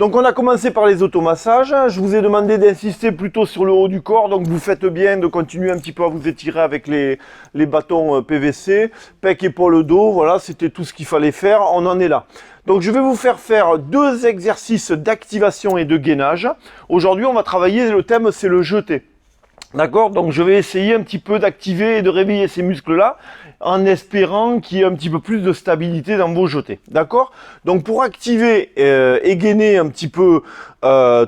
Donc on a commencé par les automassages. Je vous ai demandé d'insister plutôt sur le haut du corps. Donc vous faites bien de continuer un petit peu à vous étirer avec les bâtons PVC. Pec, épaule, dos. Voilà, c'était tout ce qu'il fallait faire. On en est là. Donc je vais vous faire 2 exercices d'activation et de gainage. Aujourd'hui on va travailler, le thème c'est le jeté. D'accord? Donc je vais essayer un petit peu d'activer et de réveiller ces muscles-là en espérant qu'il y ait un petit peu plus de stabilité dans vos jetés. D'accord? Donc pour activer et gainer un petit peu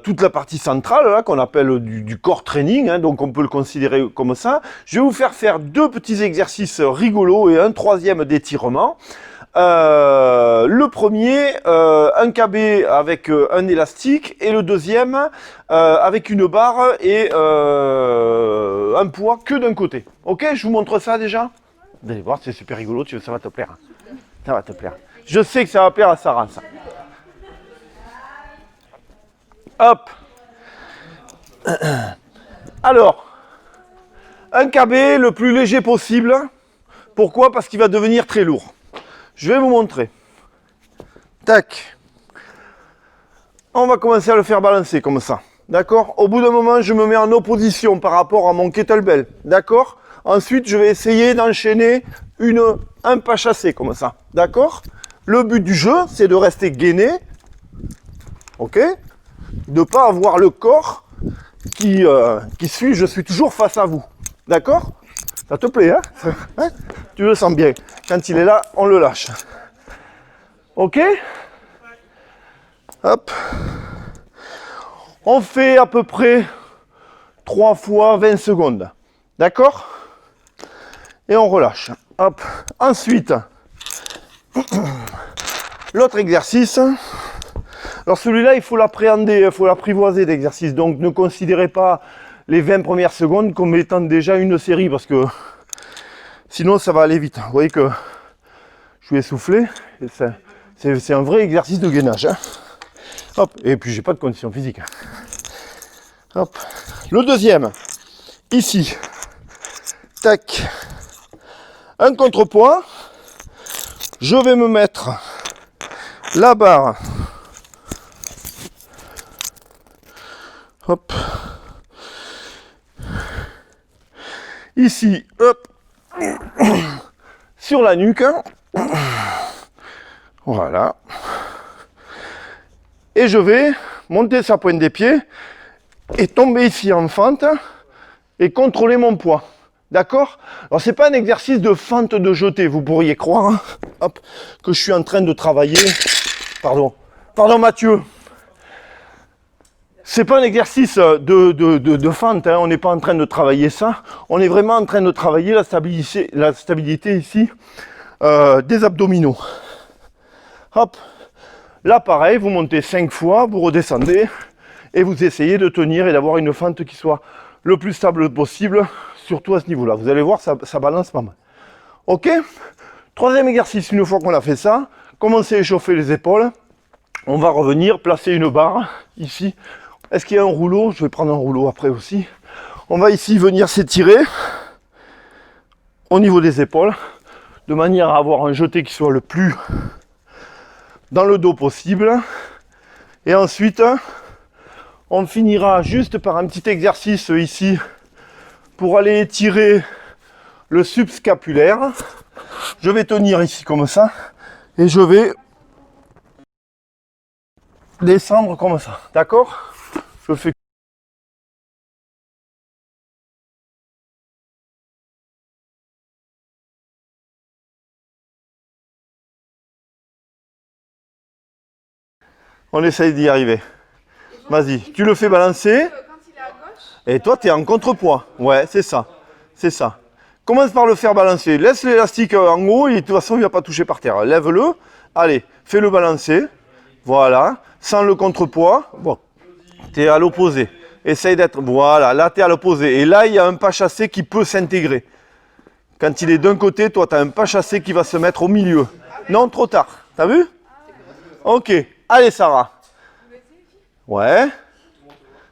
toute la partie centrale là qu'on appelle du core training, hein, donc on peut le considérer comme ça, je vais vous faire 2 petits exercices rigolos et un 3e d'étirement. Le premier, un KB avec un élastique et le deuxième avec une barre et un poids que d'un côté. Ok, je vous montre ça déjà. Vous allez voir, c'est super rigolo, ça va te plaire. Ça va te plaire. Je sais que ça va plaire à Sarah, ça. Hop. Alors, un KB le plus léger possible. Pourquoi? Parce qu'il va devenir très lourd. Je vais vous montrer. Tac. On va commencer à le faire balancer comme ça. D'accord? Au bout d'un moment, je me mets en opposition par rapport à mon kettlebell. D'accord? Ensuite, je vais essayer d'enchaîner un pas chassé comme ça. D'accord? Le but du jeu, c'est de rester gainé. Ok? De ne pas avoir le corps qui suit, je suis toujours face à vous. D'accord? Ça te plaît, hein? Tu le sens bien. Quand il est là, on le lâche. Ok? Hop. On fait à peu près 3 fois 20 secondes. D'accord? Et on relâche. Hop. Ensuite, l'autre exercice. Alors celui-là, il faut l'appréhender, il faut l'apprivoiser d'exercice. Donc ne considérez pas les 20 premières secondes comme étant déjà une série parce que sinon ça va aller vite. Vous voyez que je suis essoufflé. C'est un vrai exercice de gainage. Hein. Hop. Et puis j'ai pas de condition physique. Hop. Le deuxième, ici. Tac. Un contrepoids. Je vais me mettre la barre. Hop. Ici, hop. Sur la nuque. Voilà. Et je vais monter sa pointe des pieds et tomber ici en fente et contrôler mon poids. D'accord? Alors c'est pas un exercice de fente de jeté, vous pourriez croire hein, hop, que je suis en train de travailler. Pardon Mathieu. C'est pas un exercice de fente, hein. On n'est pas en train de travailler ça. On est vraiment en train de travailler la stabilité ici des abdominaux. Hop. Là pareil, vous montez 5 fois, vous redescendez et vous essayez de tenir et d'avoir une fente qui soit le plus stable possible, surtout à ce niveau-là. Vous allez voir, ça balance pas mal. Ok? Troisième exercice, une fois qu'on a fait ça, commencez à échauffer les épaules. On va revenir, placer une barre ici. Est-ce qu'il y a un rouleau? Je vais prendre un rouleau après aussi. On va ici venir s'étirer au niveau des épaules, de manière à avoir un jeté qui soit le plus dans le dos possible. Et ensuite, on finira juste par un petit exercice ici pour aller étirer le subscapulaire. Je vais tenir ici comme ça et je vais descendre comme ça. D'accord? Je fais. On essaye d'y arriver. Vas-y, tu le fais balancer. Et toi, tu es en contrepoids. Ouais, c'est ça. C'est ça. Commence par le faire balancer. Laisse l'élastique en haut et de toute façon, il ne va pas toucher par terre. Lève-le. Allez, fais-le balancer. Voilà. Sans le contrepoids. Bon, tu es à l'opposé. Essaye d'être. Voilà, là, tu es à l'opposé. Et là, il y a un pas chassé qui peut s'intégrer. Quand il est d'un côté, toi, tu as un pas chassé qui va se mettre au milieu. Non, trop tard. T'as vu? Ok. Allez, Sarah. Ouais.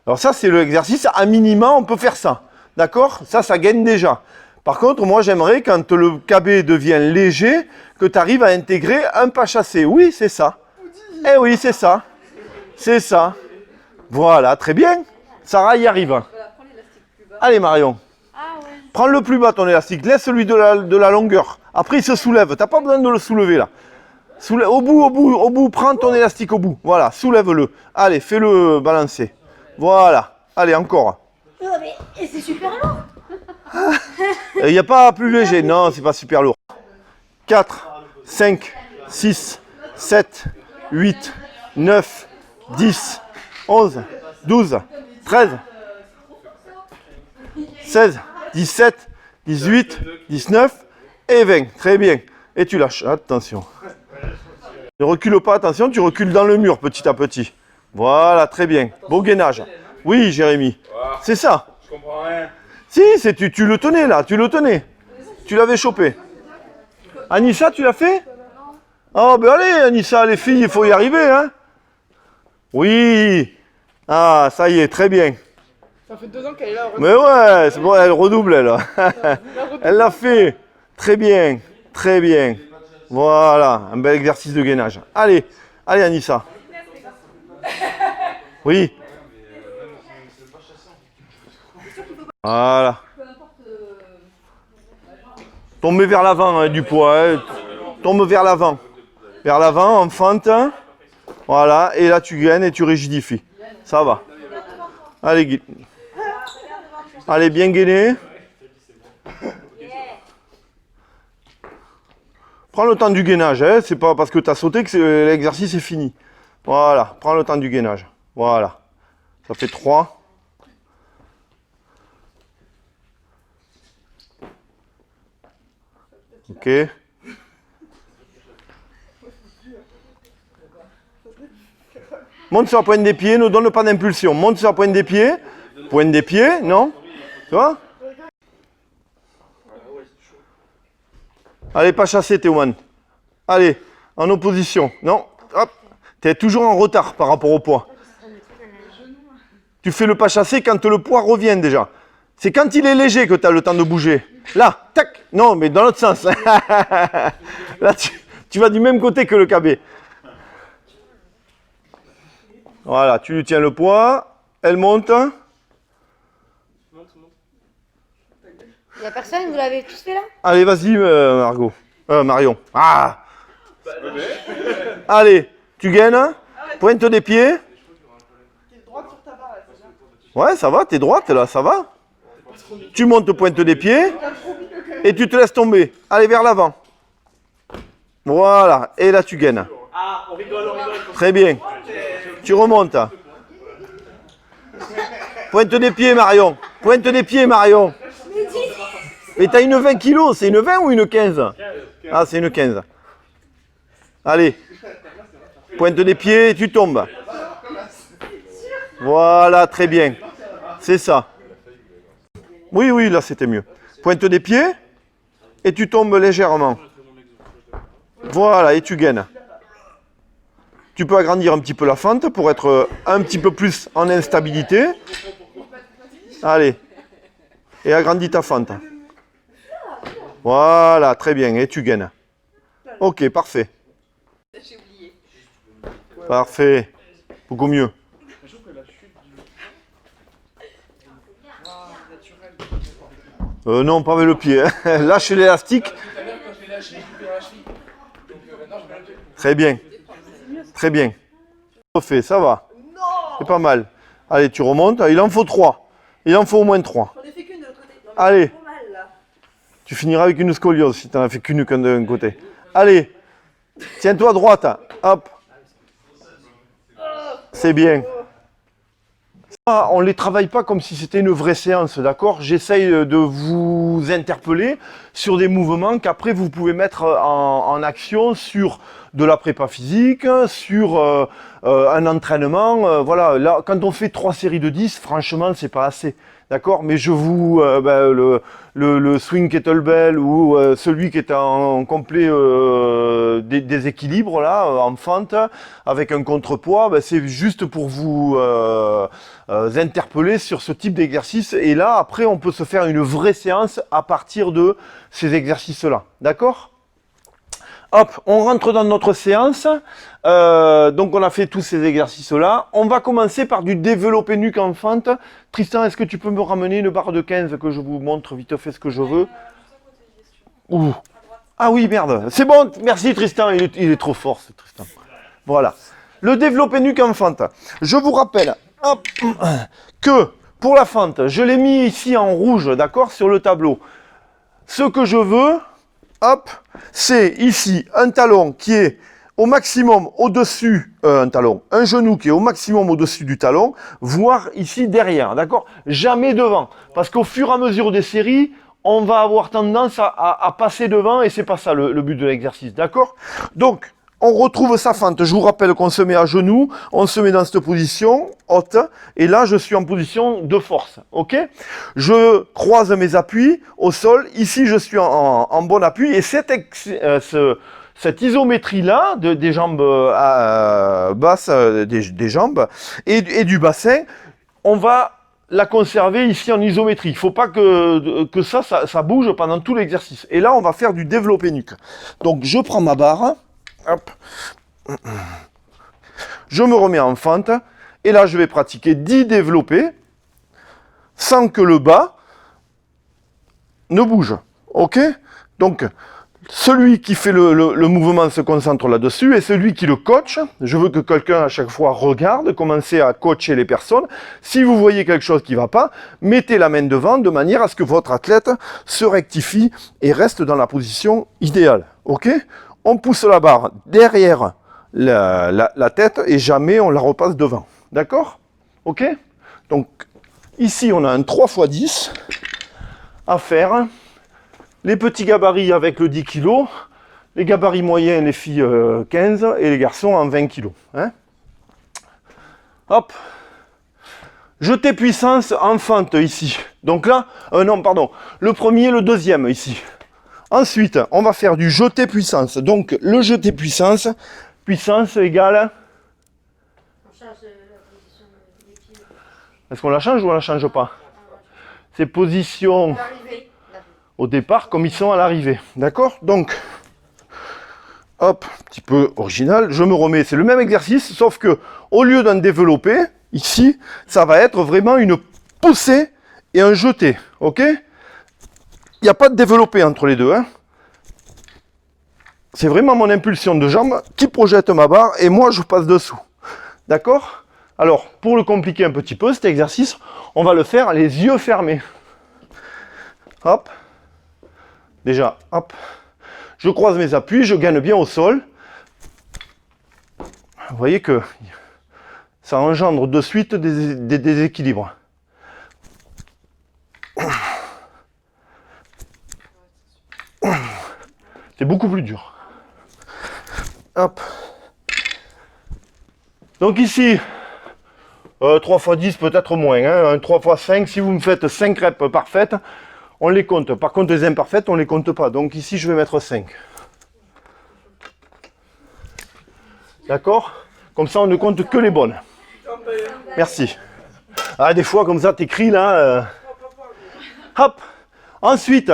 Alors ça, c'est l'exercice. À minima, on peut faire ça. D'accord? Ça gagne déjà. Par contre, moi, j'aimerais, quand le KB devient léger, que tu arrives à intégrer un pas chassé. Oui, c'est ça. Eh oui, c'est ça. C'est ça. Voilà, très bien. Sarah y arrive. Allez Marion. Prends le plus bas ton élastique. Laisse celui de la longueur. Après il se soulève. T'as pas besoin de le soulever là. Au bout, prends ton élastique au bout. Voilà, soulève-le. Allez, fais-le balancer. Voilà. Allez, encore. Oh, mais c'est super lourd. Il n'y a pas plus léger. Non, c'est pas super lourd. 4, 5, 6, 7, 8, 9, 10, 11, 12, 13, 16, 17, 18, 19 et 20. Très bien. Et tu lâches. Attention. Ne recule pas, attention, tu recules dans le mur petit à petit. Voilà, très bien. Beau gainage. Oui, Jérémy. C'est ça. Je comprends rien. Si, tu le tenais là, tu le tenais. Tu l'avais chopé. Anissa, tu l'as fait? Oh, ben allez, Anissa, les filles, il faut y arriver, hein. Oui. Ah, ça y est, très bien. Ça fait 2 ans qu'elle est là. Mais ouais, c'est bon, elle redouble, elle. Elle l'a fait. Très bien, très bien. Voilà, un bel exercice de gainage. Allez, allez, Anissa. Oui. Voilà. Tombez vers l'avant, hein, du poids. Hein. Tombe vers l'avant. Vers l'avant, en fente. Voilà, et là tu gaines et tu rigidifies. Ça va. Allez, allez bien gainé. Prends le temps du gainage, hein. C'est pas parce que tu as sauté que l'exercice est fini. Voilà, prends le temps du gainage. Voilà. Ça fait 3. Ok. Monte sur la pointe des pieds, ne donne pas d'impulsion. Monte sur la pointe des pieds. Pointe des pieds, non? Tu vois? Allez, pas chasser, Théoman. Allez, en opposition. Non, hop. Tu es toujours en retard par rapport au poids. Tu fais le pas chasser quand le poids revient déjà. C'est quand il est léger que tu as le temps de bouger. Là, tac. Non, mais dans l'autre sens. Là, tu vas du même côté que le KB. Voilà, tu lui tiens le poids. Elle monte. Il n'y a personne, vous l'avez tous fait là? Allez, vas-y, Margot. Marion. Ah! Allez, tu gaines. Pointe des pieds. Ouais, ça va, t'es droite là, ça va. Tu montes pointe des pieds. Et tu te laisses tomber. Allez, vers l'avant. Voilà, et là tu gaines. Ah, on rigole, on rigole. Très bien. Tu remontes. Pointe des pieds, Marion. Pointe des pieds, Marion. Mais t'as une 20 kilos, c'est une 20 ou une 15? Ah, c'est une 15. Allez. Pointe des pieds et tu tombes. Voilà, très bien. C'est ça. Oui, oui, là c'était mieux. Pointe des pieds et tu tombes légèrement. Voilà, et tu gaines. Tu peux agrandir un petit peu la fente pour être un petit peu plus en instabilité. Allez. Et agrandis ta fente. Voilà, très bien. Et tu gaines. Ok, parfait. Parfait. Beaucoup mieux. Non, pas avec le pied. Hein. Lâche l'élastique. Très bien. Très bien. Refait, ça va. C'est pas mal. Allez, tu remontes. Il en faut 3. Il en faut au moins 3. Allez. Tu finiras avec une scoliose si tu n'en as fait qu'une d'un côté. Allez. Tiens-toi à droite. Hop. C'est bien. On ne les travaille pas comme si c'était une vraie séance, d'accord? J'essaye de vous interpeller sur des mouvements qu'après vous pouvez mettre en action sur de la prépa physique, sur un entraînement. Voilà, là, quand on fait 3 séries de 10, franchement, c'est pas assez. D'accord? Mais je vous... le swing kettlebell ou celui qui est en complet déséquilibre, là, en fente, avec un contrepoids, c'est juste pour vous interpeller sur ce type d'exercice. Et là, après, on peut se faire une vraie séance à partir de ces exercices-là. D'accord? Hop, on rentre dans notre séance. Donc on a fait tous ces exercices-là. On va commencer par du développé nuque en fente. Tristan, est-ce que tu peux me ramener une barre de 15 que je vous montre vite fait ce que je veux? Ouh. Ah oui, merde. C'est bon, merci Tristan, il est trop fort ce Tristan. Voilà. Le développé nuque en fente. Je vous rappelle hop, que pour la fente, je l'ai mis ici en rouge, d'accord, sur le tableau. Ce que je veux, hop, c'est ici un talon qui est au maximum au-dessus, un genou qui est au maximum au-dessus du talon, voire ici derrière, d'accord? Jamais devant, parce qu'au fur et à mesure des séries, on va avoir tendance à passer devant et c'est pas ça le but de l'exercice, d'accord? Donc, on retrouve sa fente. Je vous rappelle qu'on se met à genoux, on se met dans cette position haute, et là, je suis en position de force, ok? Je croise mes appuis au sol. Ici, je suis en bon appui, et cette isométrie-là des jambes basses, des jambes et du bassin, on va la conserver ici en isométrie. Il ne faut pas que ça bouge pendant tout l'exercice. Et là, on va faire du développé nuque. Donc, je prends ma barre. Hop. Je me remets en fente et là je vais pratiquer 10 développés sans que le bas ne bouge. Ok? Donc celui qui fait le mouvement se concentre là-dessus et celui qui le coach, je veux que quelqu'un à chaque fois regarde, commencez à coacher les personnes. Si vous voyez quelque chose qui ne va pas, mettez la main devant de manière à ce que votre athlète se rectifie et reste dans la position idéale. Ok? On pousse la barre derrière la tête et jamais on la repasse devant. D'accord? Ok? Donc, ici, on a un 3x10 à faire. Les petits gabarits avec le 10 kg. Les gabarits moyens, les filles 15 et les garçons en 20 kg. Hein? Hop. Jeté puissance en fente ici. Donc là, non, pardon. Le premier et le deuxième ici. Ensuite, on va faire du jeté puissance. Donc, le jeté puissance égale... On change la position des pieds. Est-ce qu'on la change ou on la change pas? C'est position au départ comme ils sont à l'arrivée. D'accord? Donc, hop, un petit peu original. Je me remets, c'est le même exercice, sauf que au lieu d'un développé, ici, ça va être vraiment une poussée et un jeté. Ok? Il n'y a pas de développé entre les deux. Hein. C'est vraiment mon impulsion de jambe qui projette ma barre et moi je passe dessous. D'accord? Alors, pour le compliquer un petit peu, cet exercice, on va le faire les yeux fermés. Hop. Déjà, hop. Je croise mes appuis, je gagne bien au sol. Vous voyez que ça engendre de suite des déséquilibres. C'est beaucoup plus dur. Hop. Donc ici, 3 x 10 peut-être moins, hein, 3 x 5, si vous me faites 5 reps parfaites, on les compte. Par contre les imparfaites, on ne les compte pas. Donc ici je vais mettre 5. D'accord? Comme ça on ne compte que les bonnes. Merci. Ah, des fois comme ça t'écris là. Hop. Ensuite,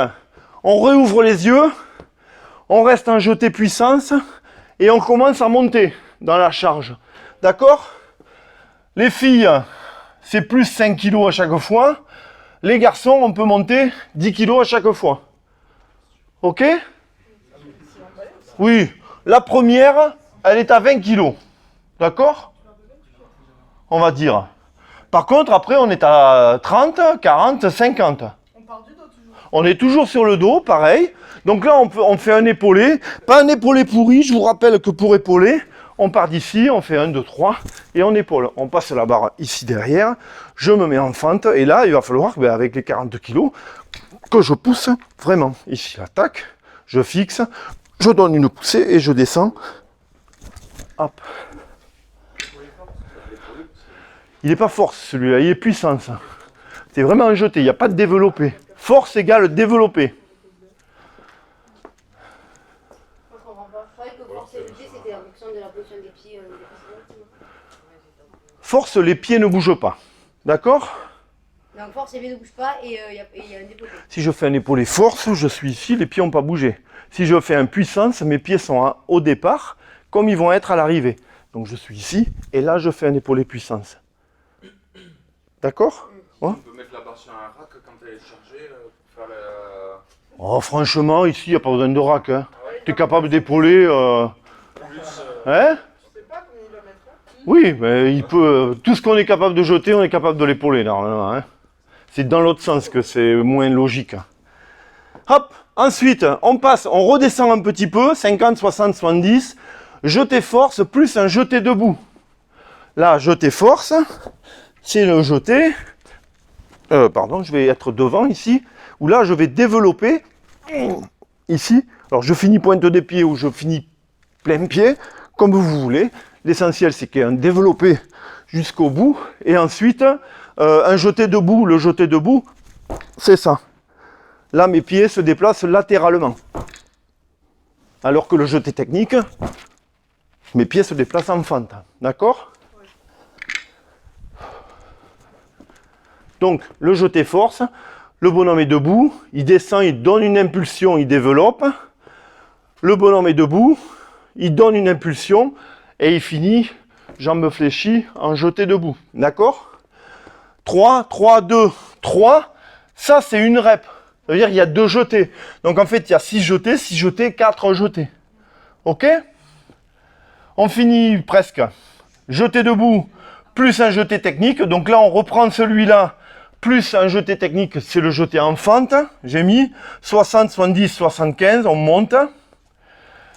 on réouvre les yeux. On reste en jeté puissance et on commence à monter dans la charge. D'accord? Les filles, c'est plus 5 kg à chaque fois. Les garçons, on peut monter 10 kg à chaque fois. Ok? Oui. La première, elle est à 20 kg. D'accord? On va dire. Par contre, après, on est à 30, 40, 50. On est toujours sur le dos, pareil. Donc là, on fait un épaulé. Pas un épaulé pourri, je vous rappelle que pour épauler, on part d'ici, on fait 1, 2, 3, et on épaule. On passe la barre ici derrière, je me mets en fente, et là, il va falloir, avec les 40 kg, que je pousse vraiment. Ici, tac, je fixe, je donne une poussée, et je descends. Hop. Il n'est pas force, celui-là, il est puissance. C'est vraiment un jeté, il n'y a pas de développé. Force égale développé. Force, les pieds ne bougent pas. D'accord? Donc force, les pieds ne bougent pas et il y a un développé. Si je fais un épaulé force, je suis ici, les pieds n'ont pas bougé. Si je fais un puissance, mes pieds sont au départ, comme ils vont être à l'arrivée. Donc je suis ici, et là je fais un épaulé puissance. D'accord? On peut mettre la barre sur un rack quand elle est chargée pour faire la... Oh, franchement, ici, il n'y a pas besoin de rack. Hein. Tu es capable d'épauler... Hein? Je sais pas comment il va mettre là. Oui, mais il peut... tout ce qu'on est capable de jeter, on est capable de l'épauler, normalement. Hein. C'est dans l'autre sens que c'est moins logique. Hop, ensuite, on passe, on redescend un petit peu, 50, 60, 70, jeté force plus un jeté debout. Là, jeté force, c'est le jeté, pardon, je vais être devant ici, où là, je vais développer, ici, alors je finis pointe des pieds ou je finis plein pied, comme vous voulez. L'essentiel, c'est qu'il y ait un développé jusqu'au bout, et ensuite, un jeté debout, le jeté debout, c'est ça. Là, mes pieds se déplacent latéralement. Alors que le jeté technique, mes pieds se déplacent en fente. D'accord? Donc, le jeté force, le bonhomme est debout, il descend, il donne une impulsion, il développe. Le bonhomme est debout, il donne une impulsion et il finit, jambes fléchies, en jeté debout. D'accord? 3, 3, 2, 3. Ça, c'est une rep. Ça veut dire qu'il y a 2 jetés. Donc, en fait, il y a 6 jetés, 4 jetés. OK? On finit presque. Jeté debout, plus un jeté technique. Donc là, on reprend celui-là, plus un jeté technique, c'est le jeté en fente. J'ai mis 60, 70, 75, on monte.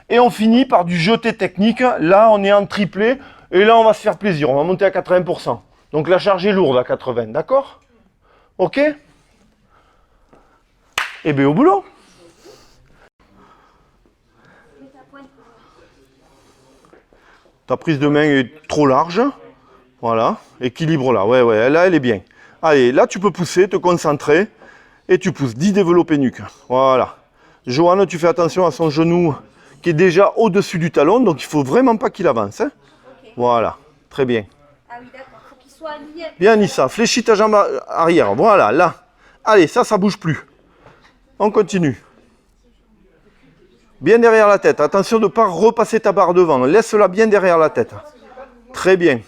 Et on finit par du jeté technique. Là, on est en triplé. Et là, on va se faire plaisir. On va monter à 80%. Donc la charge est lourde à 80, d'accord? OK? Et bien au boulot. Ta prise de main est trop large. Voilà. Équilibre là. Ouais, ouais. Là, elle est bien. Allez, là, tu peux pousser, te concentrer. Et tu pousses. 10 développés nuque. Voilà. Johan, tu fais attention à son genou qui est déjà au-dessus du talon. Donc, il ne faut vraiment pas qu'il avance. Hein. Okay. Voilà. Très bien. Ah oui, d'accord. Il faut qu'il soit aligné. Bien, Nissa. Fléchis ta jambe arrière. Voilà, là. Allez, ça ne bouge plus. On continue. Bien derrière la tête. Attention de ne pas repasser ta barre devant. Laisse-la bien derrière la tête. Très bien.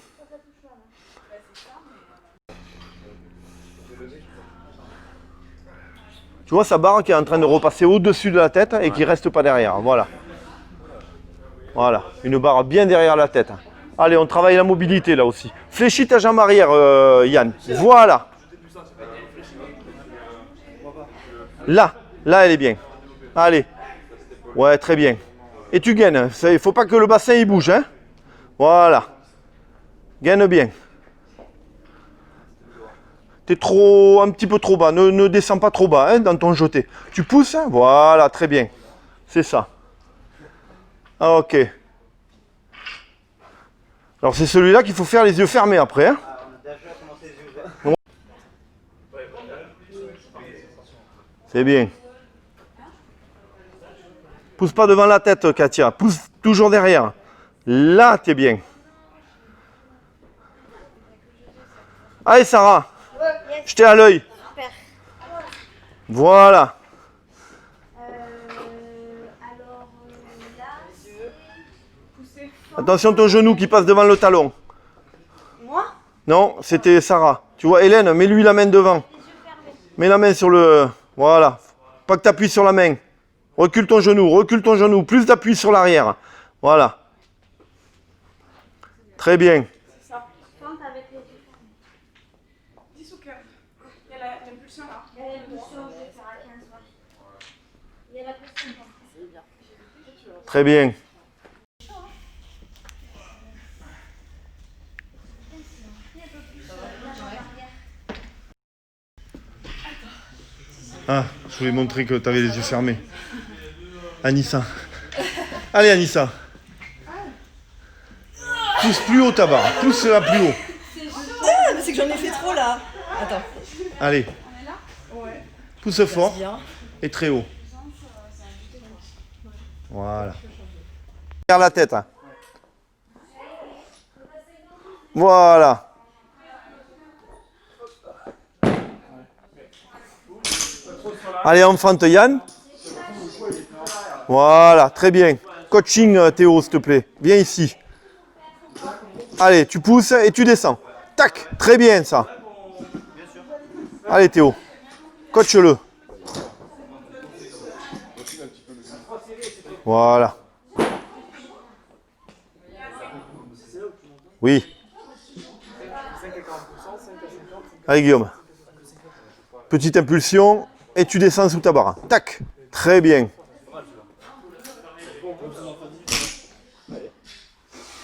Tu vois sa barre qui est en train de repasser au-dessus de la tête et qui ne reste pas derrière. Voilà. Voilà. Une barre bien derrière la tête. Allez, on travaille la mobilité là aussi. Fléchis ta jambe arrière, Yann. Voilà. Là. Là, elle est bien. Allez. Ouais, très bien. Et tu gaines. Il ne faut pas que le bassin il bouge. Hein. Voilà. Gaine bien. Tu es un petit peu trop bas. Ne descends pas trop bas hein, dans ton jeté. Tu pousses. Hein. Voilà, très bien. C'est ça. Ah, ok. Alors c'est celui-là qu'il faut faire les yeux fermés après. Hein. C'est bien. Pousse pas devant la tête, Katia. Pousse toujours derrière. Là, t'es bien. Allez, Sarah. Je t'ai à l'œil. Super. Voilà. Alors là, Pousser. Attention ton genou qui passe devant le talon. moi, Non, c'était Sarah. Tu vois, Hélène, mets-lui la main devant. les yeux fermés. Mets la main sur le... Voilà. Pas que tu appuies sur la main. Recule ton genou. Plus d'appui sur l'arrière. Voilà. Très bien. Fente avec les yeux fermés. 10 ou 15. Il y a l'impulsion là. Il y a l'impulsion, je vais faire à 15, ouais. Il y a la pression. C'est bien. Très bien. Ah, je voulais montrer que tu avais les yeux fermés. Anissa. Allez, Anissa. Pousse plus haut ta barre. Pousse-la plus haut. Ah, mais c'est que j'en ai fait trop là. Attends. Allez. Pousse fort Bien. et très haut. Voilà. Derrière la tête. Hein. Voilà. Allez, en fente, Yann. Voilà, très bien. Coaching, Théo, s'il te plaît. Viens ici. Allez, tu pousses et tu descends. Tac, très bien ça. Allez, Théo. Coach-le. Voilà. Oui. Allez, Guillaume. Petite impulsion et tu descends sous ta barre. Tac. Très bien.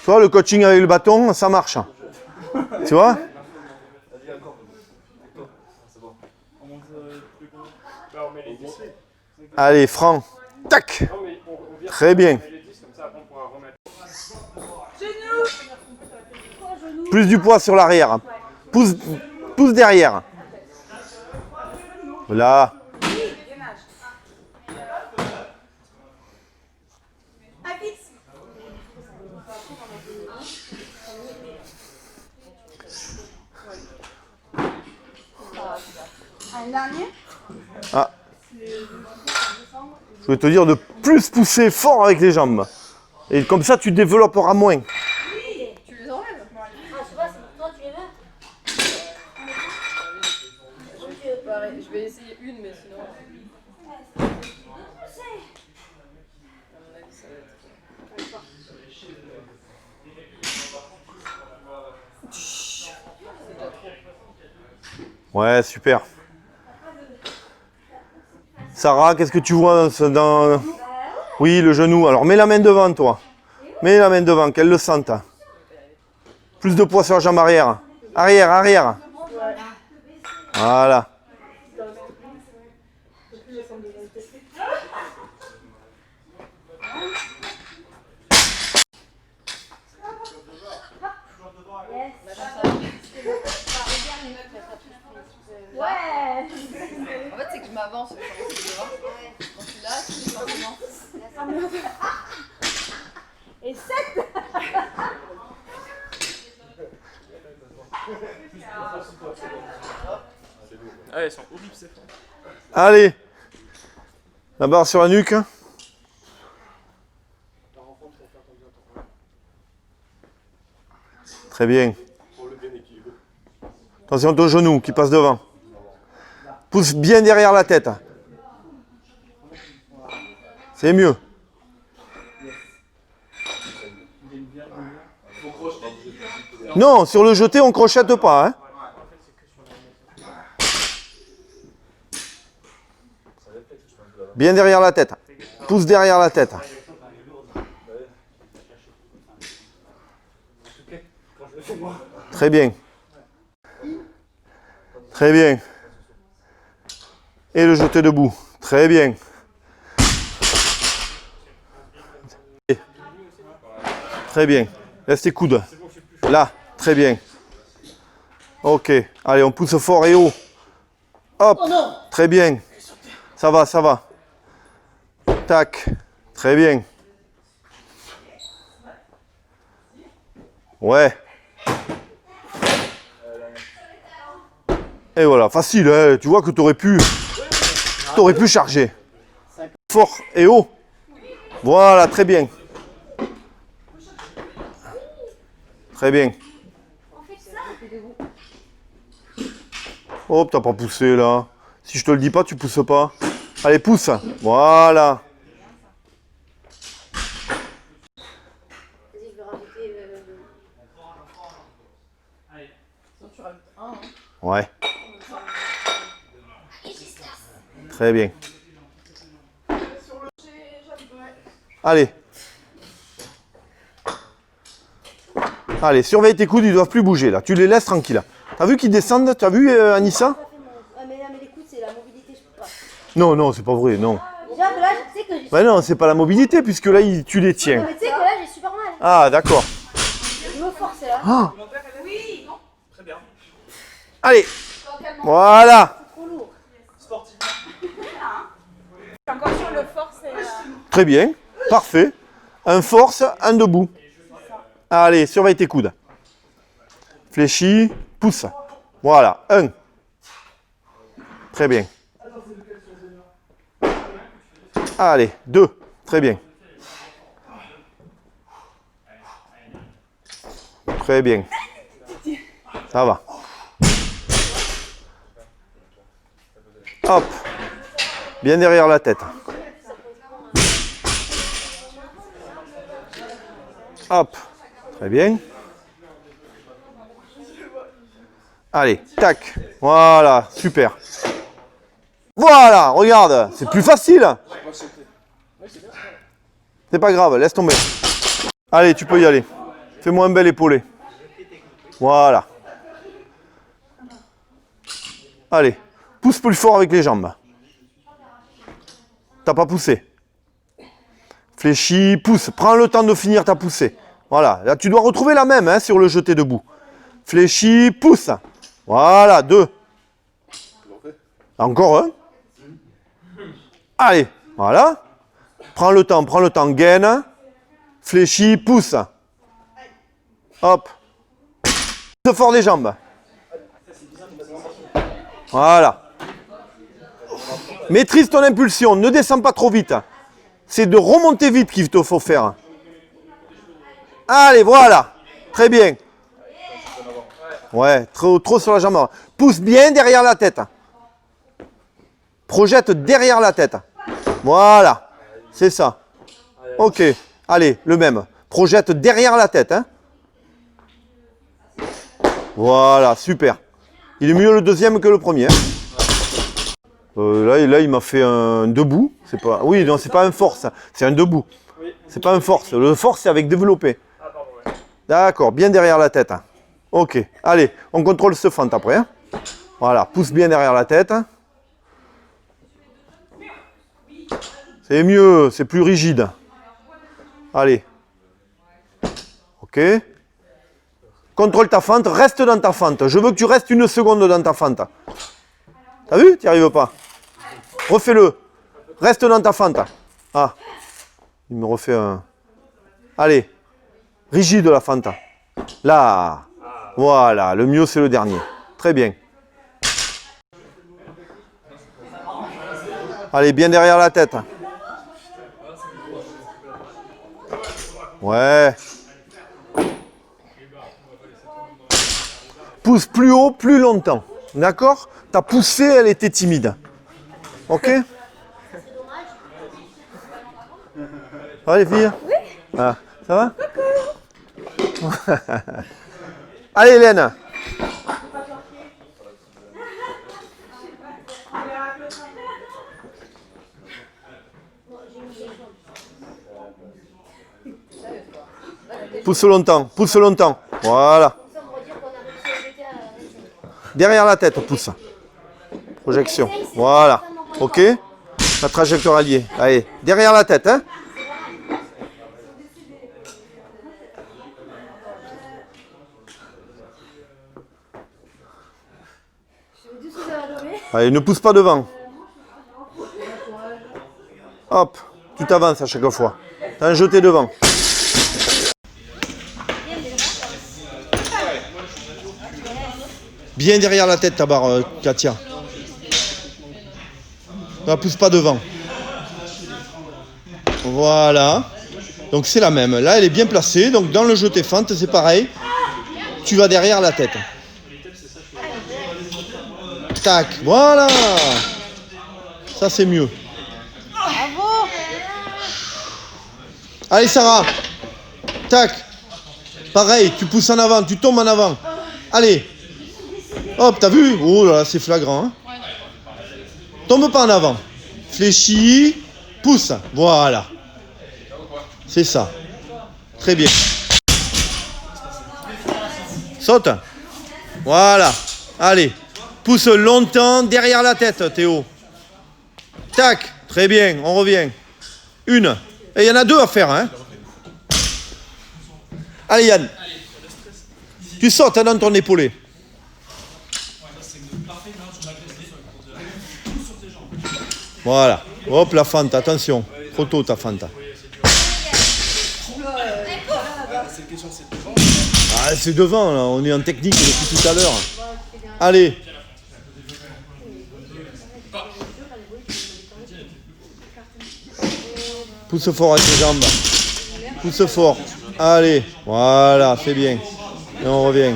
Tu vois, le coaching avec le bâton, ça marche. Tu vois? Allez, franc. Tac. Très bien. Plus du poids sur l'arrière. Pousse, pousse derrière. Là. Un dernier. Ah. Je vais te dire de plus pousser fort avec les jambes. Et comme ça, tu développeras moins. Tu les enlèves? Ah, je sais pas, c'est pour toi, tu les veux. Pareil, je vais essayer une, mais sinon. À mon avis, ça va être. Ouais, super. Sarah, qu'est-ce que tu vois dans... Oui, le genou. Alors, mets la main devant, toi. Mets la main devant, qu'elle le sente. Plus de poids sur la jambe arrière. Arrière, arrière. Voilà. Ouais. En fait, c'est que je m'avance. Quand je suis là, je suis simplement. Et 7. Ah, elles sont horribles ces femmes. Allez. La barre sur la nuque. Très bien. Attention ton genou qui passe devant. Pousse bien derrière la tête. C'est mieux. Non, sur le jeté, on crochette pas. Hein. Bien derrière la tête. Pousse derrière la tête. Très bien. Très bien. Et le jeter debout. Très bien. Très bien. Laisse tes coudes. Là. Très bien. Ok. Allez, on pousse fort et haut. Hop. Très bien. Ça va, ça va. Tac. Très bien. Ouais. Et voilà, facile, hein. Tu vois que tu aurais pu charger. Fort et haut. Voilà, très bien. Très bien. Hop, t'as pas poussé là. Si je te le dis pas, tu pousses pas. Allez, pousse. Voilà. Vas-y, je vais rajouter Sinon, tu rajoutes un. Hein. Ouais. Très bien. Allez. Allez, surveille tes coudes, ils ne doivent plus bouger là. Tu les laisses tranquilles. T'as vu qu'ils descendent? T'as vu Anissa? Ah, mais les coudes, c'est la mobilité, je peux pas. Non, non, c'est pas vrai, non. Déjà que là, je sais que j'ai. Ben non, c'est pas la mobilité puisque là, tu les tiens. Mais tu sais que là, j'ai super mal. Ah, d'accord. Je me force là. Ah, Oui. Très bien. allez. Voilà. C'est trop lourd. Encore sur le force et Très bien. Parfait. Un force, un debout. Allez, surveille tes coudes. Fléchis, pousse. Voilà, un. Très bien. Allez, 2. Très bien. Très bien. Ça va. Hop. Bien derrière la tête. Hop. Très bien. Allez, tac. Voilà, super. Voilà, regarde, c'est plus facile. C'est pas grave, laisse tomber. Allez, tu peux y aller. Fais-moi un bel épaulé. Voilà. Allez, pousse plus fort avec les jambes. T'as pas poussé. Fléchis, pousse. Prends le temps de finir ta poussée. Voilà, là tu dois retrouver la même hein, sur le jeté debout. Fléchis, pousse. Voilà, 2. Encore un. Allez, voilà. Prends le temps, gaine. Fléchis, pousse. Hop. Pousse fort des jambes. Voilà. Maîtrise ton impulsion, ne descends pas trop vite. C'est de remonter vite qu'il te faut faire. Allez, voilà. Très bien. Ouais, trop sur la jambe. Pousse bien derrière la tête. Projette derrière la tête. Voilà. C'est ça. Ok. Allez, le même. Projette derrière la tête. Hein. Voilà, super. Il est mieux le deuxième que le premier. Là, il m'a fait un debout. C'est pas. Oui, non, c'est pas un force. C'est un debout. C'est pas un force. Le force, c'est avec développé. D'accord, bien derrière la tête. Ok. Allez, on contrôle ce fente après. Hein. Voilà, pousse bien derrière la tête. C'est mieux, c'est plus rigide. Allez. Ok. Contrôle ta fente, reste dans ta fente. Je veux que tu restes 1 seconde dans ta fente. T'as vu? Tu n'y arrives pas. Refais-le. Reste dans ta fente. Ah. Il me refait un... Allez. Rigide la fente. Là. Voilà. Le mieux, c'est le dernier. Très bien. Allez, bien derrière la tête. Ouais. Pousse plus haut, plus longtemps. D'accord? Ta poussée, elle était timide. Ok? Ça va les filles? Oui. Ah, ça va? Coucou. Allez Hélène. Pousse longtemps, pousse longtemps. Voilà. Derrière la tête, pousse. Projection. Voilà. Ok. La trajectoire alliée. Allez, derrière la tête. Hein. Allez, ne pousse pas devant. Hop. Tu t'avances à chaque fois. T'as un jeté devant. Bien derrière la tête ta barre, Katia. Ne pousse pas devant. Voilà. Donc c'est la même. Là, elle est bien placée. Donc dans le jeté fente, c'est pareil. Tu vas derrière la tête. Tac. Voilà. Ça, c'est mieux. Bravo. Allez, Sarah. Tac. Pareil, tu pousses en avant. Tu tombes en avant. Allez. Hop, t'as vu? Oh là là, c'est flagrant. Hein. Tombe pas en avant. Fléchis, pousse. Voilà. C'est ça. Très bien. Saute. Voilà. Allez. Pousse longtemps derrière la tête, Théo. Tac. Très bien, on revient. 1. Et il y en a 2 à faire. Hein. Allez, Yann. Tu sautes dans ton épaulé. Voilà. Hop, la fente, attention. Trop tôt, ta fente. Ah, c'est devant, là. On est en technique depuis tout à l'heure. Allez. Pousse fort avec les jambes. Pousse fort. Allez, voilà, c'est bien. Et on revient.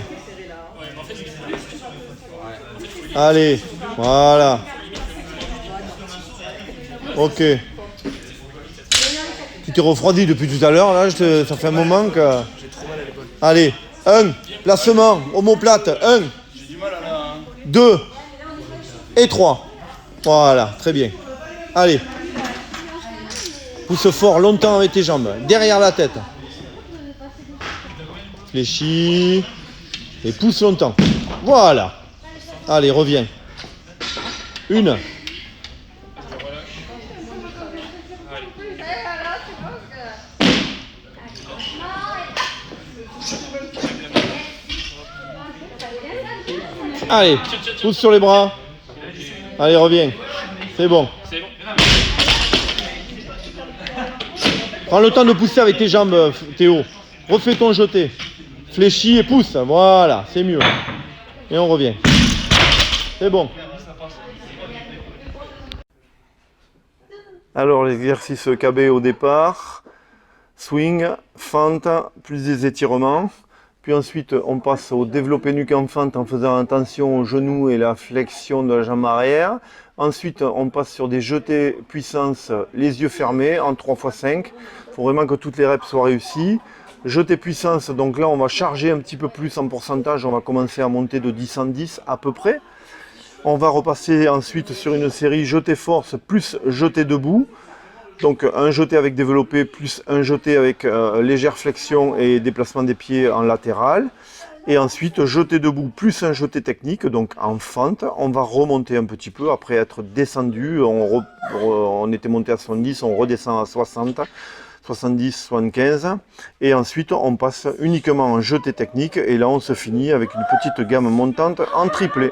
Allez, voilà. Ok. Tu t'es refroidi depuis tout à l'heure, là, ça fait un moment que... Allez, 1, placement, omoplate, 1, 2 et 3. Voilà, très bien. Allez. Pousse fort, longtemps avec tes jambes, derrière la tête. Fléchis. Et pousse longtemps. Voilà. Allez, reviens. 1. Allez, pousse sur les bras. Allez, reviens. C'est bon. Prends le temps de pousser avec tes jambes, Théo. Refais ton jeté. Fléchis et pousse. Voilà, c'est mieux. Et on revient. C'est bon. Alors, l'exercice KB au départ. Swing, fente, plus des étirements. Puis ensuite, on passe au développé nuque en fente en faisant attention aux genoux et la flexion de la jambe arrière. Ensuite, on passe sur des jetés puissance, les yeux fermés, en 3x5. Il faut vraiment que toutes les reps soient réussies. Jeté puissance, donc là, on va charger un petit peu plus en pourcentage. On va commencer à monter de 10 en 10 à peu près. On va repasser ensuite sur une série jeté force plus jeté debout. Donc un jeté avec développé plus un jeté avec légère flexion et déplacement des pieds en latéral. Et ensuite jeté debout plus un jeté technique, donc en fente. On va remonter un petit peu après être descendu. On était monté à 70, on redescend à 60, 70, 75. Et ensuite on passe uniquement en jeté technique. Et là on se finit avec une petite gamme montante en triplé.